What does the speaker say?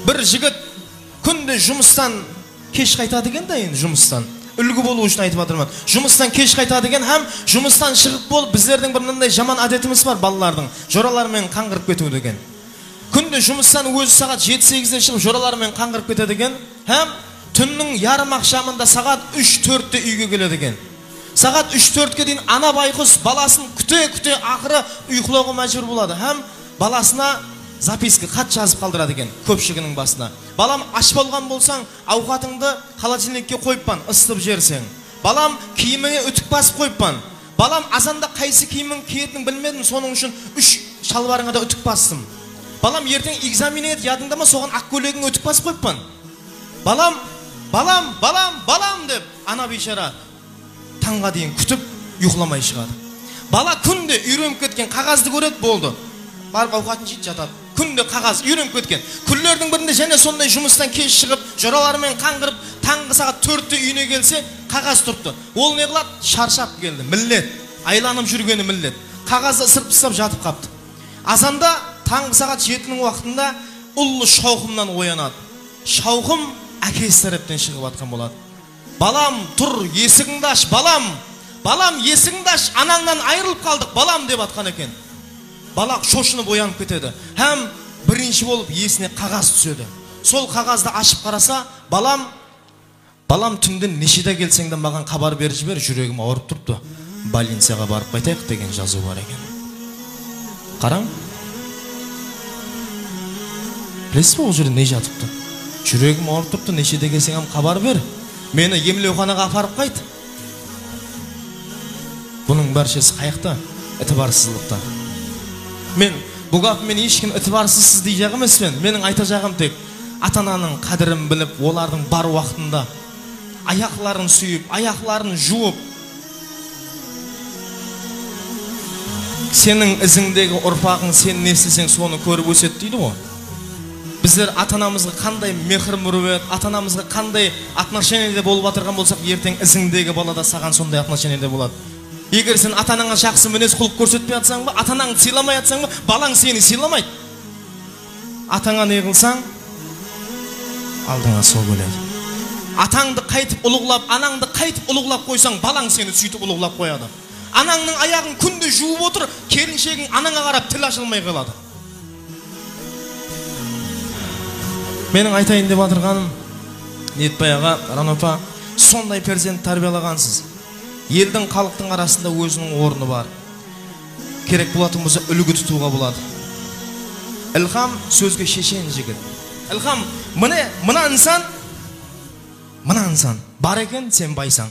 Bir жігіт күнде жұмыстан кеш қайтады екен да, енді жұмыстан. Үлгі болу үшін айтып жатырмын. Жұмыстан кеш қайтады екен, һәм жұмыстан шығып болып біздердің бір мынандай жаман әдетіміз бар балалардың. Жоралармен қаңғырып кету деген. Күнде жұмыстан өзі сағат 7-8-де шығып жоралармен қаңғырып кетеді екен, һәм түннің ярым ақшамында сағат 3-4-те үйге келеді екен. Сағат 3-4-ке дейін ана байқұс баласын күте-күте ақыры ұйқылауға мәжбүр болады. Һәм баласына записка, хат жазып қалдырады екен көпшігінің басына. Балам, аш болған болсаң, ауқатыңды холодильникке қойыппан, ысытып жерсең. Балам, киіміңе үтік басып қойыппан. Балам, азанда қайсы киімің киетінін білмедім, соның үшін 3 шалбарыңа да үтік бастым. Балам, ертең экзаменіңе ядыңда ма, соған ақ көйлегіңе үтік басып қойыппан. Балам деп ана бейшара таңға дейін күтіп ұйқыламай шығады. Бала күнде үйреніп кеткен, қағазды көреді, болды. Барып ауқатын жейді, жатады. Күнде қағаз үйреніп кеткен. Күндердің бірінде және сондай жұмыстан кеш шығып, жораларымен қаңғырып, таңғы сағат 4-те үйіне келсе, қағаз тұрыпты. Ол не қылады? Шаршап келді, міллет. Айланып жүргені міллет. Қағазды ысырып тастап жатып қапты. Азанда таңғы сағат 7-нің уақытында ұлы шауқымнан оянады. Шауқым әкесі тараптан шығып жатқан болады. Балам, тұр, есігіңді аш, балам. Балам, есігіңді аш, анаңнан айырылып қалдық, балам деп жатқан екен. Бала шошынып оянып кетеді. Һәм бірінші болып есіне қағаз түседі. Сол қағазды ашып қараса, балам түнде нешеде келсең де маған хабар беріп жібер, жүрегім ауырып тұрыпты. Больницаға барып қайтайық деген жазу бар екен. Қараң. Білесіз бе, ол жерде не жатыпты? Жүрегім ауырып тұрыпты, нешеде келсең хабар бер. Мені емлеуханаға апарып қайт. Бұның баршасы қаяқта? Ітібарсыздықта. Мен бұғапымен ешкім ітібарсызсыз дей жағым еспен. Менің айта жағым тек ата-ананың қадірін біліп, олардың бар уақытында аяқларын сүйіп, аяқларын жуып, сенің ізіңдегі ұрпағың сен не істесең соны көріп өседі дейді ғой. Біздер ата-анамызға қандай мехр-мұрвет, ата-анамызға қандай отношениеде болып отырған болсақ, ертең ізіңдегі балада саған сондай отношениеде болады. Егер сен ата-анаңа жақсы мінез құлық көрсетпей жатсаң ба, ата-анаңды сыйламай жатсаң ба, балаң сені сыйламайды. Атаңа не қылсаң, алдыңа сол келеді. Атаңды қайтып ұлығылап, анаңды қайтып ұлығылап қойсаң, балаң сені сөйтіп ұлығылап қояды. Анаңның аяғын күнде жуып отыр, келіншегің анаңа қарап тіл ашылмай қалады. Менің айтайын деп отырғаным, Ниетбай аға, Ранопа, сондай перзент тәрбиелағансыз. Елдің, халықтың арасында өзінің орны бар. Керек болатын болса үлгі тұтуға болады. Ілхам сөзге шешен жігіт. Ілхам, мына инсан бар екен, сен байсаң.